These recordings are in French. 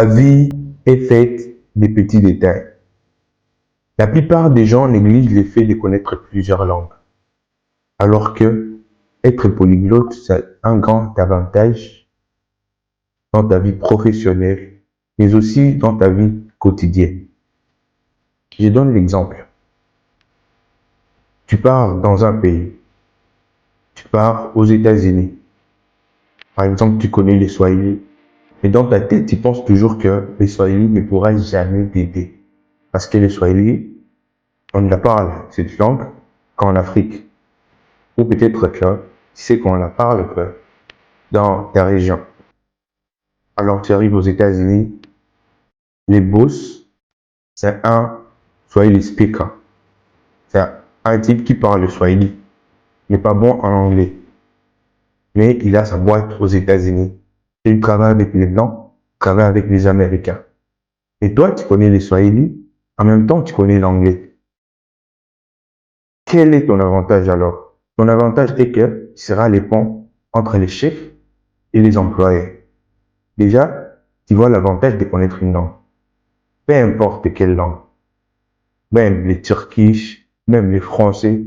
La vie est faite des petits détails. La plupart des gens négligent l'effet de connaître plusieurs langues, alors que être polyglotte, c'est un grand avantage dans ta vie professionnelle, mais aussi dans ta vie quotidienne. Je donne l'exemple. Tu pars dans un pays, tu pars aux États-Unis. Par exemple, tu connais les Swahili, mais dans ta tête, tu penses toujours que les Swahili ne pourra jamais t'aider. Parce que les Swahili, on la parle, cette langue, qu'en Afrique. Ou peut-être que tu sais qu'on la parle que dans ta région. Alors tu arrives aux États-Unis, les boss, c'est un Swahili speaker. C'est un type qui parle le Swahili, mais pas bon en anglais. Mais il a sa boîte aux États-Unis. Il travaille avec les Blancs, il travaille avec les Américains. Et toi, tu connais les Swahili, en même temps tu connais l'anglais. Quel est ton avantage alors? Ton avantage est que tu seras les ponts entre les chefs et les employés. Déjà, tu vois l'avantage de connaître une langue. Peu importe quelle langue. Même les turkish, même les français,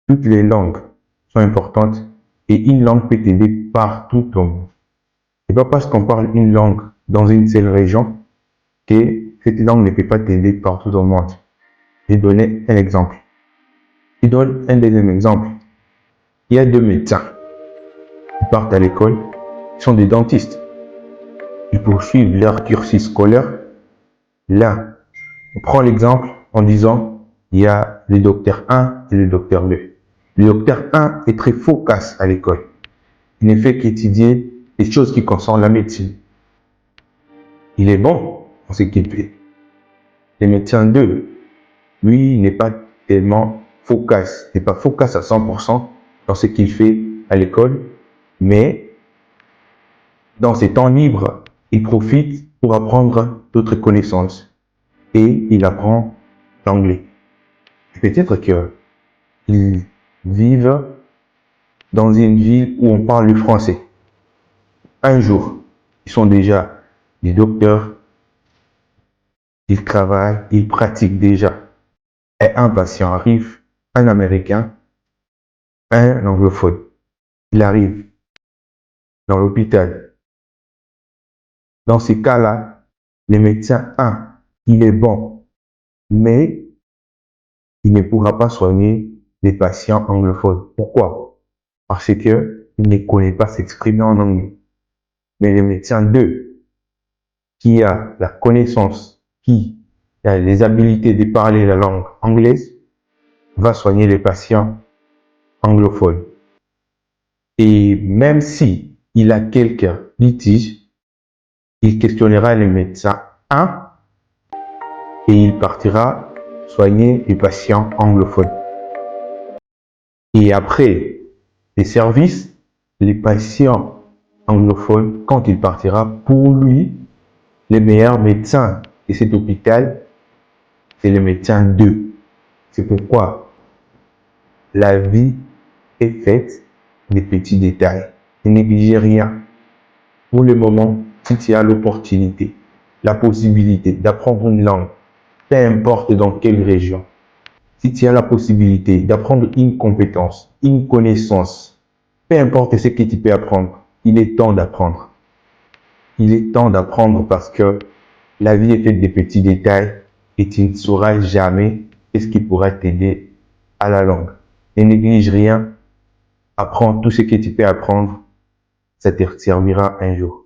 toutes les langues sont importantes et une langue peut t'aider partout au monde. C'est pas parce qu'on parle une langue dans une seule région que cette langue ne peut pas t'aider partout au monde. Je vais donner un exemple. Je donne un deuxième exemple. Il y a deux médecins. Ils partent à l'école, ils sont des dentistes. Ils poursuivent leur cursus scolaire. Là, on prend l'exemple en disant, il y a le docteur 1 et le docteur 2. Le docteur 1 est très focus à l'école. Il ne fait qu'étudier les choses qui concernent la médecine. Il est bon en ce qu'il fait. Le médecin 2, lui, n'est pas tellement focus, n'est pas focus à 100% dans ce qu'il fait à l'école, mais dans ses temps libres, il profite pour apprendre d'autres connaissances et il apprend l'anglais. Peut-être qu'ils vivent dans une ville où on parle le français. Un jour, ils sont déjà des docteurs, ils travaillent, ils pratiquent déjà. Et un patient arrive, un Américain, un anglophone. Il arrive dans l'hôpital. Dans ces cas-là, le médecin 1, il est bon, mais il ne pourra pas soigner les patients anglophones. Pourquoi? Parce qu'il ne connaît pas s'exprimer en anglais. Mais le médecin 2, qui a la connaissance, qui a les habilités de parler la langue anglaise, va soigner les patients anglophones. Et même si il a quelques litiges, il questionnera le médecin 1 et il partira soigner les patients anglophones. Et après les services, les patients anglophones, quand il partira, pour lui, le meilleur médecin de cet hôpital, c'est le médecin 2. C'est pourquoi la vie est faite des petits détails. Ne négligez rien. Pour le moment, si tu as l'opportunité, la possibilité d'apprendre une langue, peu importe dans quelle région, si tu as la possibilité d'apprendre une compétence, une connaissance, peu importe ce que tu peux apprendre, il est temps d'apprendre. Il est temps d'apprendre parce que la vie est faite des petits détails et tu ne sauras jamais ce qui pourra t'aider à la langue. Ne néglige rien, apprends tout ce que tu peux apprendre, ça te servira un jour.